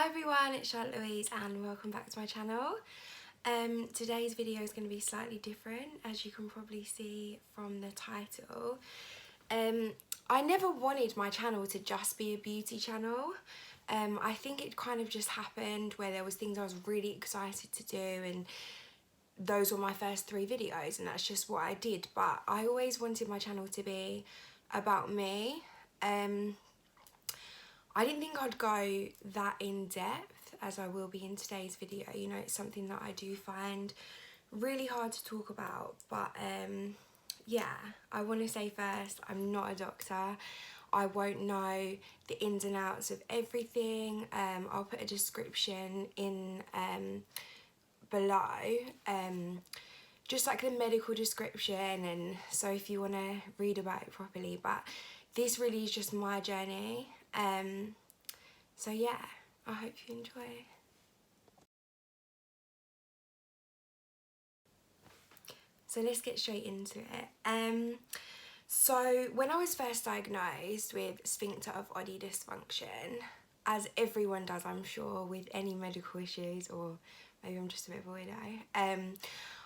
Hi everyone, it's Charlotte-Louise and welcome back to my channel. Today's video is going to be slightly different, as you can probably see from the title. I never wanted my channel to just be a beauty channel. I think it kind of just happened where there was things I was really excited to do, and those were my first 3 videos and that's just what I did. But I always wanted my channel to be about me. I didn't think I'd go that in depth as I will be in today's video. You know, it's something that I do find really hard to talk about, but yeah, I want to say first, I'm not a doctor. I won't know the ins and outs of everything. I'll put a description in below, just like the medical description, and so if you want to read about it properly. But this really is just my journey. So yeah, I hope you enjoy. So let's get straight into it. So when I was first diagnosed with Sphincter of Oddi Dysfunction, as everyone does I'm sure with any medical issues, or maybe I'm just a bit of a weirdo,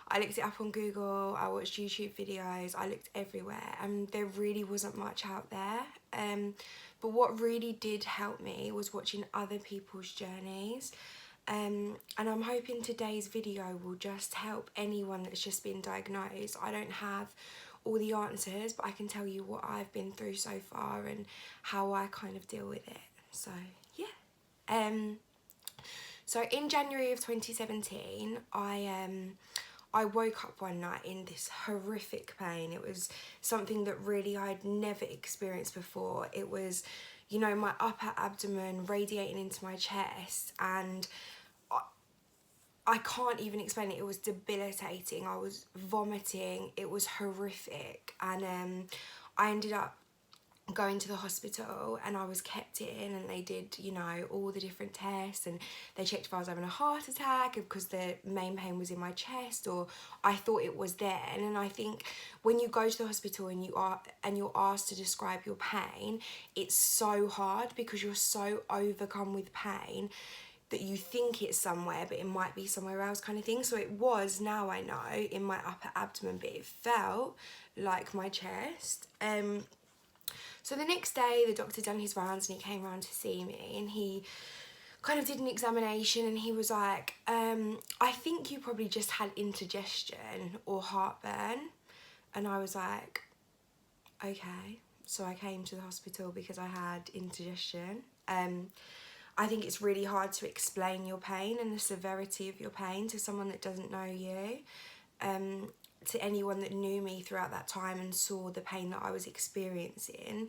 I looked it up on Google, I watched YouTube videos, I looked everywhere, and there really wasn't much out there. But what really did help me was watching other people's journeys. And I'm hoping today's video will just help anyone that's just been diagnosed. I don't have all the answers, but I can tell you what I've been through so far and how I kind of deal with it. So yeah. So in January of 2017, I woke up one night in this horrific pain. It was something that really I'd never experienced before. It was, you know, my upper abdomen radiating into my chest, and I can't even explain it. It was debilitating. I was vomiting. It was horrific. And I ended up going to the hospital, and I was kept in, and they did, you know, all the different tests, and they checked if I was having a heart attack because the main pain was in my chest, or I thought it was then. And I think when you go to the hospital and you're asked to describe your pain, it's so hard because you're so overcome with pain that you think it's somewhere, but it might be somewhere else, kind of thing. So it was, now I know, in my upper abdomen, but it felt like my chest. So the next day, the doctor done his rounds and he came round to see me, and he kind of did an examination, and he was like, I think you probably just had indigestion or heartburn. And I was like, okay. So I came to the hospital because I had indigestion. I think it's really hard to explain your pain and the severity of your pain to someone that doesn't know you. To anyone that knew me throughout that time and saw the pain that I was experiencing,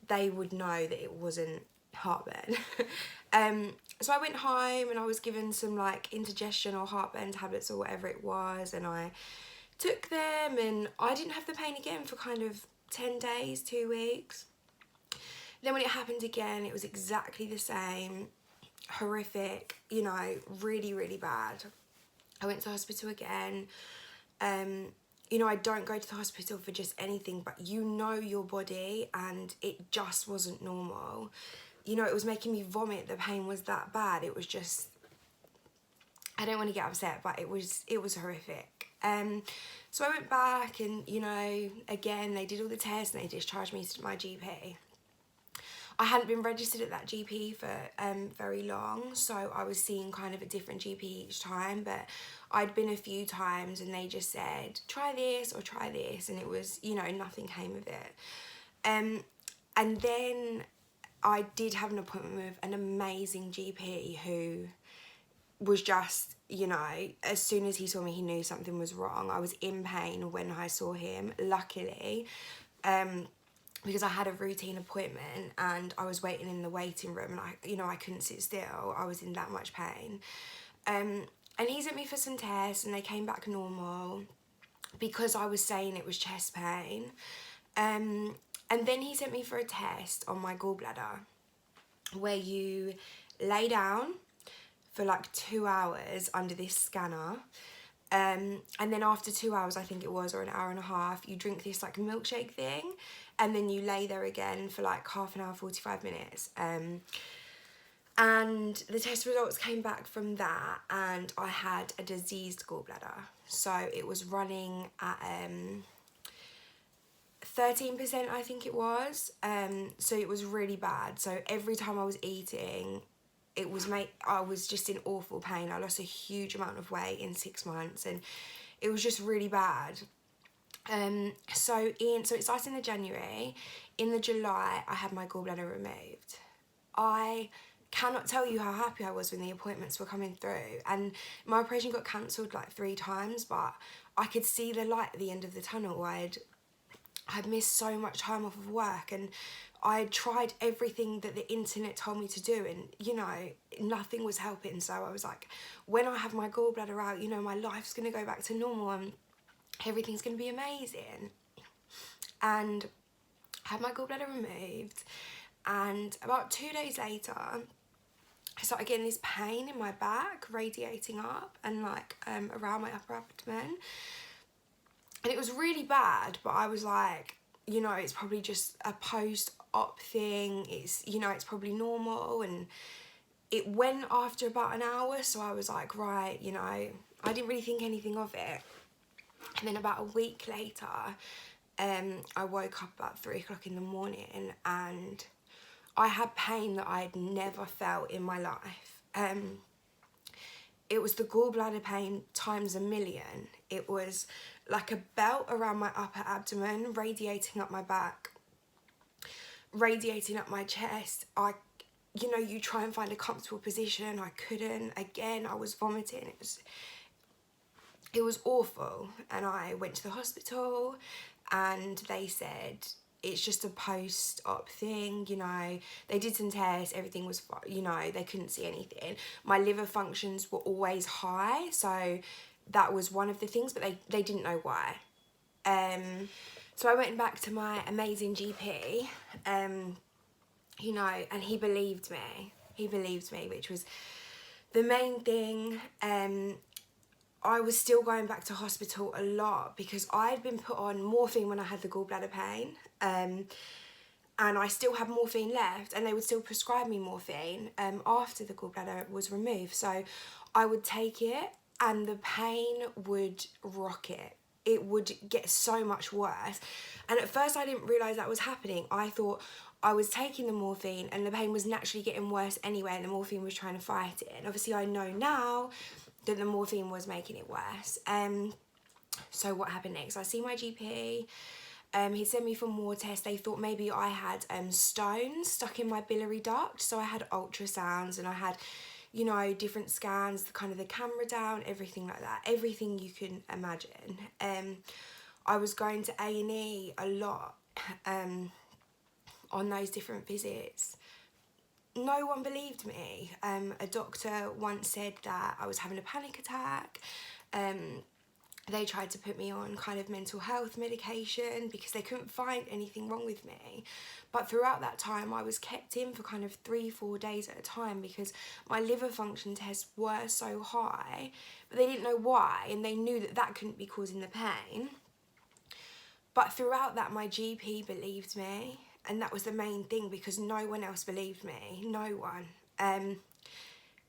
they would know that it wasn't heartburn. So I went home and I was given some like indigestion or heartburn tablets or whatever it was, and I took them, and I didn't have the pain again for kind of 10 days, 2 weeks. Then when it happened again, it was exactly the same, horrific, you know, really, really bad. I went to hospital again. You know, I don't go to the hospital for just anything, but you know your body, and it just wasn't normal. You know, it was making me vomit. The pain was that bad. It was just, I don't want to get upset, but it was horrific. So I went back, and, you know, again, they did all the tests and they discharged me to my GP. I hadn't been registered at that GP for very long, so I was seeing kind of a different GP each time, but I'd been a few times and they just said, try this or try this, and it was, you know, nothing came of it. And then I did have an appointment with an amazing GP who was just, you know, as soon as he saw me, he knew something was wrong. I was in pain when I saw him, luckily. Because I had a routine appointment and I was waiting in the waiting room, and I couldn't sit still. I was in that much pain. And he sent me for some tests and they came back normal because I was saying it was chest pain. And then he sent me for a test on my gallbladder where you lay down for like 2 hours under this scanner. And then after 2 hours, I think it was, or an hour and a half, you drink this like milkshake thing, and then you lay there again for like half an hour, 45 minutes. And the test results came back from that, and I had a diseased gallbladder. So it was running at 13%, I think it was. So it was really bad. So every time I was eating, I was just in awful pain. I lost a huge amount of weight in 6 months, and it was just really bad. So it started in the January. In the July, I had my gallbladder removed. I cannot tell you how happy I was when the appointments were coming through, and my operation got cancelled like 3 times, but I could see the light at the end of the tunnel. I'd missed so much time off of work, and I tried everything that the internet told me to do, and you know, nothing was helping. So I was like, when I have my gallbladder out, you know, my life's gonna go back to normal and everything's gonna be amazing. And I had my gallbladder removed, and about 2 days later I started getting this pain in my back radiating up and like around my upper abdomen, and it was really bad. But I was like, you know, it's probably just a post-op thing, it's, you know, it's probably normal. And it went after about an hour, so I was like, right, you know, I didn't really think anything of it. And then about a week later, I woke up about 3 o'clock in the morning, and I had pain that I'd never felt in my life. It was the gallbladder pain times a million. It was like a belt around my upper abdomen, radiating up my back, radiating up my chest. You know, you try and find a comfortable position. I couldn't. Again, I was vomiting. It was awful. And I went to the hospital, and they said, it's just a post-op thing, you know. They did some tests, everything was fine, you know, they couldn't see anything. My liver functions were always high, so that was one of the things, but they didn't know why. So I went back to my amazing GP, you know, and he believed me. He believed me, which was the main thing. I was still going back to hospital a lot because I had been put on morphine when I had the gallbladder pain, and I still had morphine left, and they would still prescribe me morphine after the gallbladder was removed. So I would take it, and the pain would rocket. It would get so much worse. And at first I didn't realise that was happening. I thought I was taking the morphine and the pain was naturally getting worse anyway, and the morphine was trying to fight it. And obviously I know now that the morphine was making it worse. So what happened next? I see my GP. He sent me for more tests. They thought maybe I had stones stuck in my biliary duct. So I had ultrasounds, and I had, you know, different scans, kind of the camera down, everything like that. Everything you can imagine. I was going to A&E a lot on those different visits. No one believed me. A doctor once said that I was having a panic attack. They tried to put me on kind of mental health medication because they couldn't find anything wrong with me. But throughout that time, I was kept in for kind of 3-4 days at a time because my liver function tests were so high, but they didn't know why, and they knew that that couldn't be causing the pain. But throughout that, my GP believed me. And that was the main thing, because no one else believed me. No one.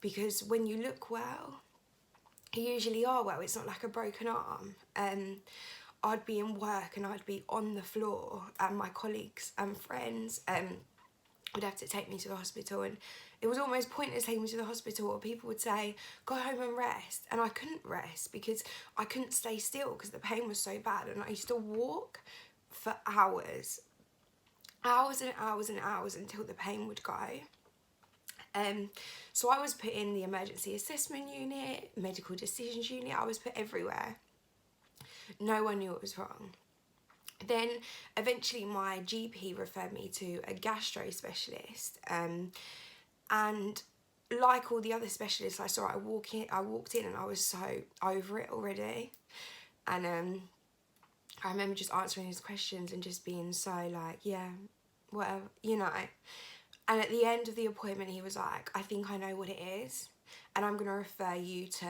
Because when you look well, you usually are well. It's not like a broken arm. I'd be in work and I'd be on the floor, and my colleagues and friends would have to take me to the hospital, and it was almost pointless taking me to the hospital, or people would say, go home and rest. And I couldn't rest because I couldn't stay still because the pain was so bad, and I used to walk for hours and hours and hours until the pain would go. So I was put in the emergency assessment unit, medical decisions unit. I was put everywhere. No one knew what was wrong. Then eventually my GP referred me to a gastro specialist, and like all the other specialists I saw, I walked in and I was so over it already. And I remember just answering his questions and just being so like, yeah, whatever, you know. And at the end of the appointment, he was like, I think I know what it is, and I'm going to refer you to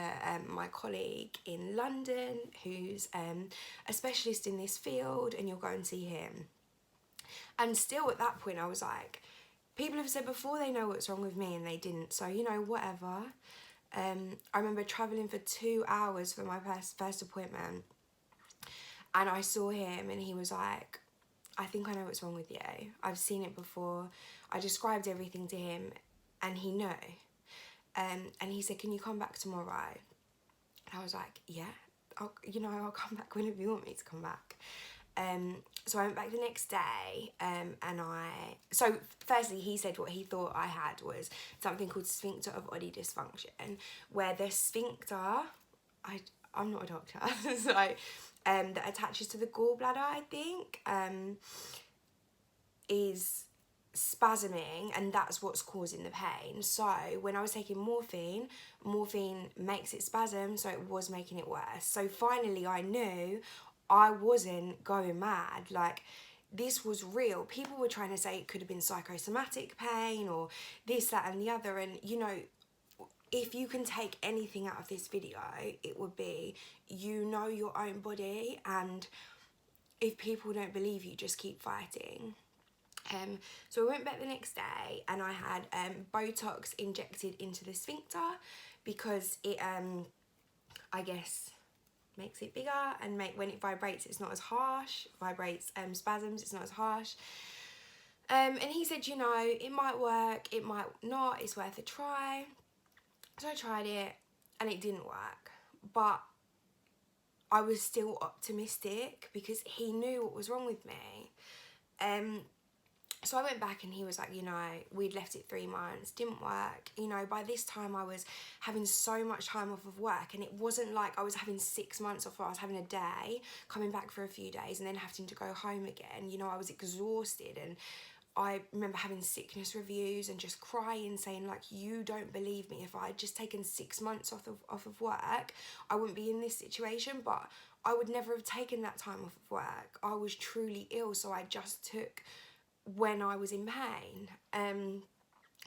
my colleague in London who's a specialist in this field, and you'll go and see him. And still at that point, I was like, people have said before they know what's wrong with me and they didn't, so, you know, whatever. I remember travelling for 2 hours for my first appointment, and I saw him and he was like, I think I know what's wrong with you. I've seen it before. I described everything to him and he knew. And he said, can you come back tomorrow? And I was like, yeah, I'll come back whenever you want me to come back. So I went back the next day, so firstly he said what he thought I had was something called Sphincter of Oddi Dysfunction, where the sphincter, I'm not a doctor, so that attaches to the gallbladder, I think, is spasming, and that's what's causing the pain. So when I was taking morphine makes it spasm, so it was making it worse. So finally I knew I wasn't going mad, like this was real. People were trying to say it could have been psychosomatic pain or this, that and the other, and you know, if you can take anything out of this video, it would be, you know your own body, and if people don't believe you, just keep fighting. So I went back the next day and I had Botox injected into the sphincter because it, I guess, makes it bigger, and when it vibrates it's not as harsh, vibrates spasms, it's not as harsh. And he said, you know, it might work, it might not, it's worth a try. So I tried it and it didn't work, but I was still optimistic because he knew what was wrong with me. So I went back and he was like, you know, we'd left it 3 months, didn't work. You know, by this time I was having so much time off of work, and it wasn't like I was having 6 months off. I was having a day, coming back for a few days and then having to go home again. You know, I was exhausted, and I remember having sickness reviews and just crying, saying like, you don't believe me. If I had just taken 6 months off of work, I wouldn't be in this situation. But I would never have taken that time off of work. I was truly ill, so I just took when I was in pain,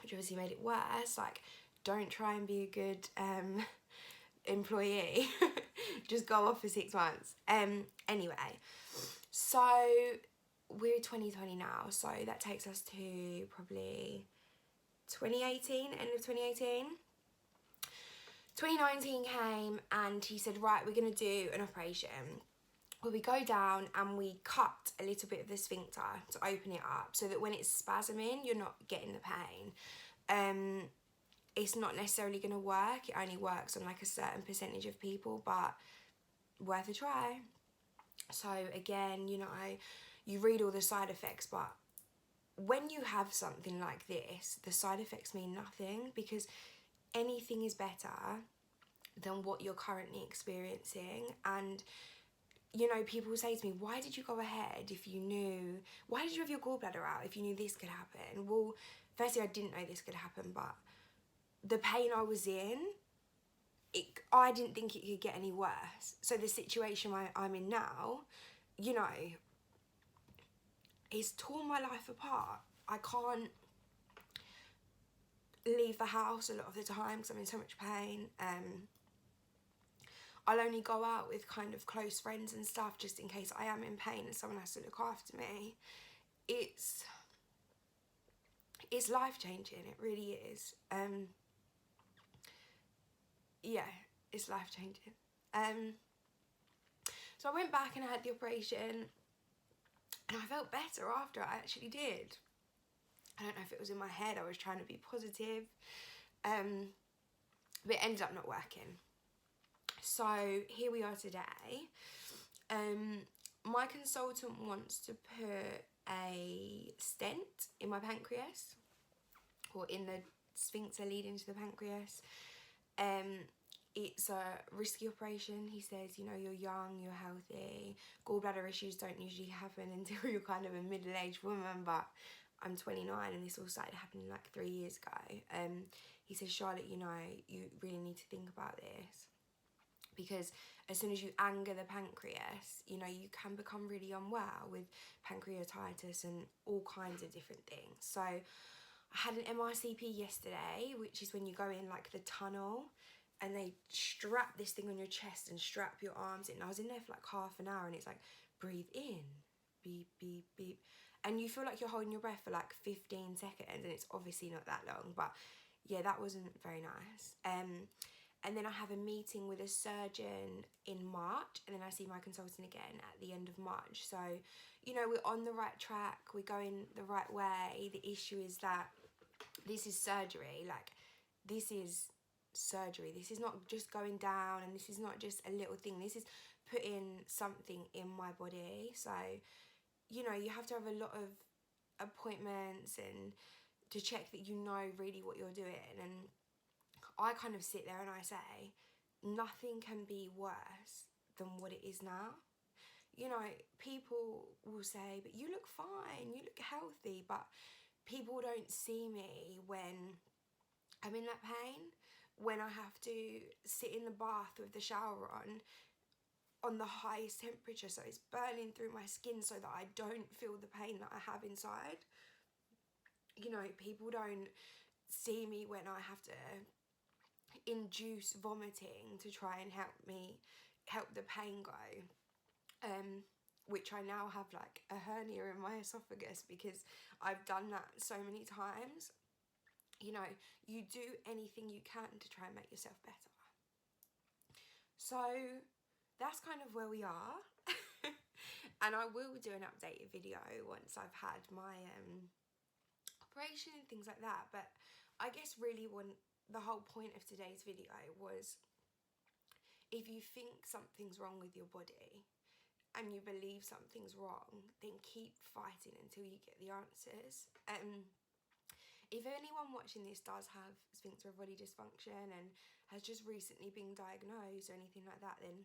which obviously made it worse. Like, don't try and be a good employee. Just go off for 6 months. Anyway, so we're 2020 now, so that takes us to probably 2018, end of 2018. 2019 came and he said, right, we're going to do an operation where we go down and we cut a little bit of the sphincter to open it up so that when it's spasming, you're not getting the pain. It's not necessarily going to work. It only works on like a certain percentage of people, but worth a try. So again, you know, you read all the side effects, but when you have something like this, the side effects mean nothing, because anything is better than what you're currently experiencing. And you know, people say to me, why did you go ahead if you knew, why did you have your gallbladder out if you knew this could happen? Well, firstly, I didn't know this could happen, but the pain I was in, I didn't think it could get any worse. So the situation I'm in now, you know, it's torn my life apart. I can't leave the house a lot of the time because I'm in so much pain. I'll only go out with kind of close friends and stuff just in case I am in pain and someone has to look after me. It's life-changing, it really is. Yeah, it's life-changing. So I went back and I had the operation and I felt better after. I actually did. I don't know if it was in my head, I was trying to be positive, but it ended up not working. So here we are today. My consultant wants to put a stent in my pancreas, or in the sphincter leading to the pancreas. It's a risky operation. He says, you know, you're young, you're healthy. Gallbladder issues don't usually happen until you're kind of a middle-aged woman, but I'm 29 and this all started happening like 3 years ago. He says, Charlotte, you know, you really need to think about this, because as soon as you anger the pancreas, you know, you can become really unwell with pancreatitis and all kinds of different things. So I had an MRCP yesterday, which is when you go in like the tunnel and they strap this thing on your chest and strap your arms in. And I was in there for like half an hour and it's like, breathe in, beep, beep, beep. and you feel like you're holding your breath for like 15 seconds, and it's obviously not that long, but yeah, that wasn't very nice. And then I have a meeting with a surgeon in March, and then I see my consultant again at the end of March. So, you know, we're on the right track, we're going the right way. The issue is that this is surgery, like, this is surgery. This is not just going down, and this is not just a little thing. This is putting something in my body. So, you know, you have to have a lot of appointments and to check that you know really what you're doing. And I kind of sit there and I say, nothing can be worse than what it is now. You know, people will say, but you look fine, you look healthy, but people don't see me when I'm in that pain, when I have to sit in the bath with the shower on the highest temperature, so it's burning through my skin so that I don't feel the pain that I have inside. You know, people don't see me when I have to induce vomiting to try and help the pain go, which I now have like a hernia in my esophagus because I've done that so many times. You know, you do anything you can to try and make yourself better. So that's kind of where we are. And I will do an updated video once I've had my operation and things like that. But I guess really the whole point of today's video was, if you think something's wrong with your body and you believe something's wrong, then keep fighting until you get the answers. If anyone watching this does have Sphincter of Oddi dysfunction and has just recently been diagnosed or anything like that, then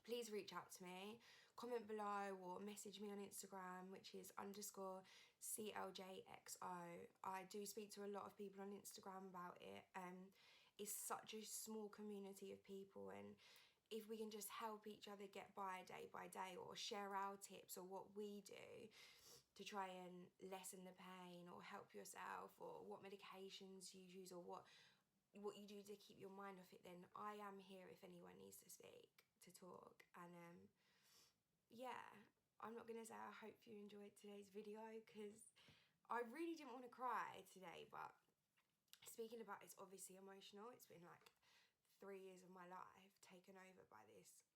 please reach out to me, comment below or message me on Instagram, which is _CLJXO. I do speak to a lot of people on Instagram about it. It's such a small community of people, and if we can just help each other get by day, or share our tips or what we do to try and lessen the pain or help yourself, or what medications you use, or what you do to keep your mind off it, then I am here if anyone needs to speak, to talk. And yeah, I'm not gonna say I hope you enjoyed today's video, because I really didn't want to cry today, but speaking about it's obviously emotional. It's been like 3 years of my life taken over by this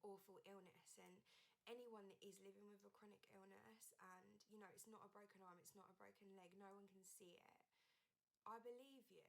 awful illness, and anyone that is living with a chronic illness, and you know, it's not a broken arm, it's not a broken leg, no one can see it, I believe you.